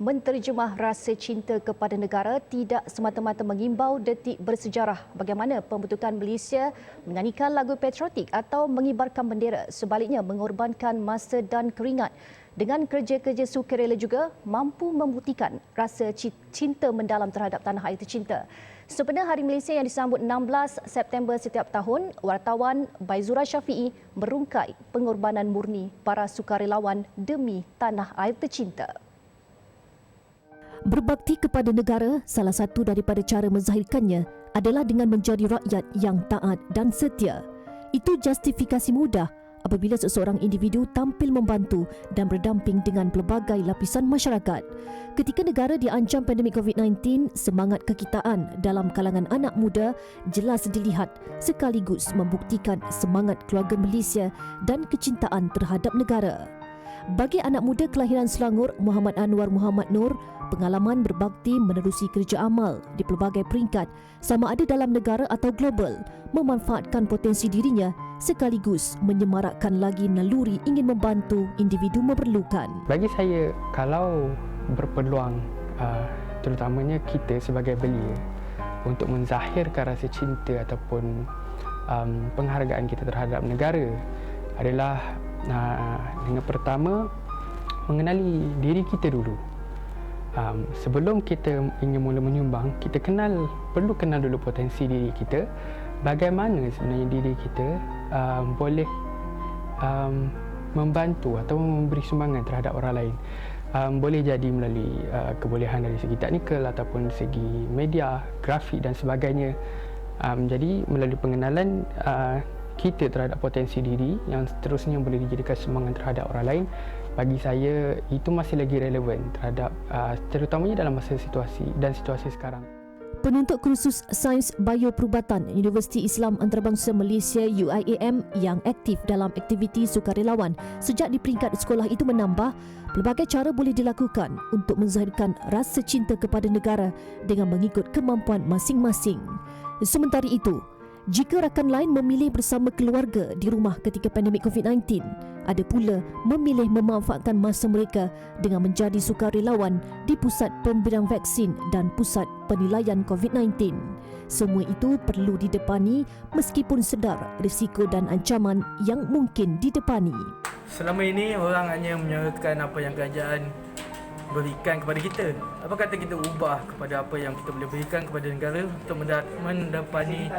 Menterjemah rasa cinta kepada negara tidak semata-mata mengimbau detik bersejarah bagaimana pembentukan Malaysia menyanyikan lagu patriotik atau mengibarkan bendera, sebaliknya mengorbankan masa dan keringat. Dengan kerja-kerja sukarela juga mampu membuktikan rasa cinta mendalam terhadap tanah air tercinta. Sempena Hari Malaysia yang disambut 16 September setiap tahun, wartawan Baizura Syafiee merungkai pengorbanan murni para sukarelawan demi tanah air tercinta. Berbakti kepada negara, salah satu daripada cara menzahirkannya adalah dengan menjadi rakyat yang taat dan setia. Itu justifikasi mudah apabila seseorang individu tampil membantu dan berdamping dengan pelbagai lapisan masyarakat. Ketika negara diancam pandemik COVID-19, semangat kekitaan dalam kalangan anak muda jelas dilihat sekaligus membuktikan semangat keluarga Malaysia dan kecintaan terhadap negara. Bagi anak muda kelahiran Selangor, Muhammad Anwar Muhammad Nur, pengalaman berbakti menerusi kerja amal di pelbagai peringkat sama ada dalam negara atau global, memanfaatkan potensi dirinya sekaligus menyemarakkan lagi naluri ingin membantu individu memerlukan. Bagi saya, kalau berpeluang, terutamanya kita sebagai belia, untuk menzahirkan rasa cinta ataupun penghargaan kita terhadap negara adalah dengan pertama mengenali diri kita dulu. Sebelum kita ingin mula menyumbang, kita perlu kenal dulu potensi diri kita, bagaimana sebenarnya diri kita boleh membantu atau memberi sumbangan terhadap orang lain. Boleh jadi melalui kebolehan dari segi teknikal ataupun segi media, grafik dan sebagainya. Jadi melalui pengenalan kita terhadap potensi diri yang seterusnya boleh dijadikan semangat terhadap orang lain, bagi saya itu masih lagi relevan terhadap terutamanya dalam masa situasi sekarang. Penuntut kursus Sains Bioperubatan Universiti Islam Antarabangsa Malaysia UIAM yang aktif dalam aktiviti sukarelawan sejak di peringkat sekolah itu menambah, pelbagai cara boleh dilakukan untuk menzahirkan rasa cinta kepada negara dengan mengikut kemampuan masing-masing. Sementara itu, jika rakan lain memilih bersama keluarga di rumah ketika pandemik COVID-19, ada pula memilih memanfaatkan masa mereka dengan menjadi sukarelawan di pusat pemberian vaksin dan pusat penilaian COVID-19. Semua itu perlu didepani meskipun sedar risiko dan ancaman yang mungkin didepani. Selama ini orang hanya menyorotkan apa yang kerajaan berikan kepada kita. Apa kata kita ubah kepada apa yang kita boleh berikan kepada negara untuk mendepani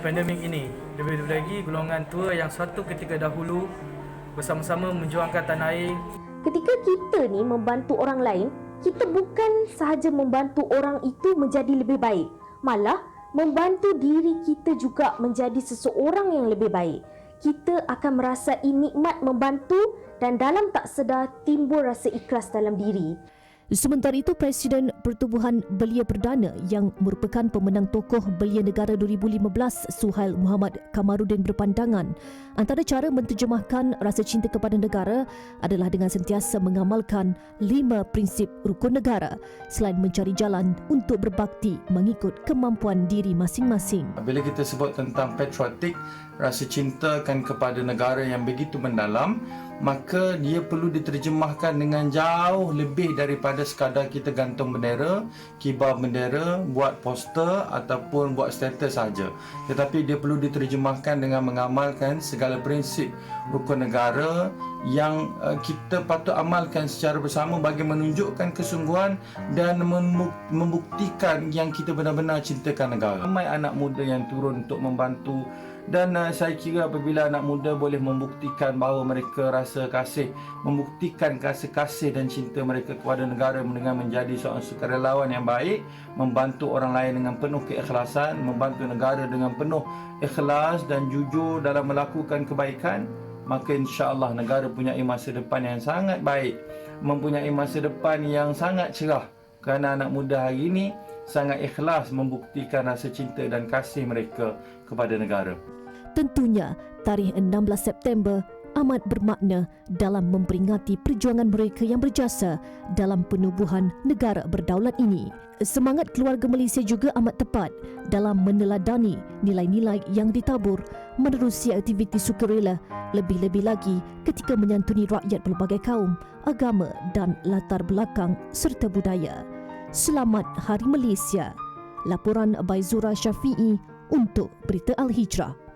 pandemik ini. Lebih lagi golongan tua yang satu ketika dahulu bersama-sama menjuangkan tanah air. Ketika kita ni membantu orang lain, kita bukan sahaja membantu orang itu menjadi lebih baik, malah membantu diri kita juga menjadi seseorang yang lebih baik. Kita akan merasai nikmat membantu dan dalam tak sedar timbul rasa ikhlas dalam diri. Sementara itu, Presiden Pertubuhan Belia Perdana yang merupakan pemenang tokoh Belia Negara 2015 Suhail Muhammad Kamarudin berpandangan antara cara menterjemahkan rasa cinta kepada negara adalah dengan sentiasa mengamalkan 5 prinsip rukun negara selain mencari jalan untuk berbakti mengikut kemampuan diri masing-masing. Bila kita sebut tentang patriotik, rasa cinta kan kepada negara yang begitu mendalam, maka dia perlu diterjemahkan dengan jauh lebih daripada sekadar kita gantung bendera, kibar bendera, buat poster ataupun buat status saja. Tetapi dia perlu diterjemahkan dengan mengamalkan segala prinsip rukun negara yang kita patut amalkan secara bersama bagi menunjukkan kesungguhan dan membuktikan yang kita benar-benar cintakan negara. Ramai anak muda yang turun untuk membantu. Dan saya kira apabila anak muda boleh membuktikan bahawa mereka rasa kasih, membuktikan kasih dan cinta mereka kepada negara dengan menjadi seorang sukarelawan yang baik, membantu orang lain dengan penuh keikhlasan, membantu negara dengan penuh ikhlas dan jujur dalam melakukan kebaikan, maka insya-Allah negara punya masa depan yang sangat baik, mempunyai masa depan yang sangat cerah kerana anak muda hari ini sangat ikhlas membuktikan rasa cinta dan kasih mereka kepada negara. Tentunya, tarikh 16 September amat bermakna dalam memperingati perjuangan mereka yang berjasa dalam penubuhan negara berdaulat ini. Semangat keluarga Malaysia juga amat tepat dalam meneladani nilai-nilai yang ditabur menerusi aktiviti sukarela, lebih-lebih lagi ketika menyantuni rakyat pelbagai kaum, agama dan latar belakang serta budaya. Selamat Hari Malaysia. Laporan by Zura Syafi'i untuk Berita Al-Hijrah.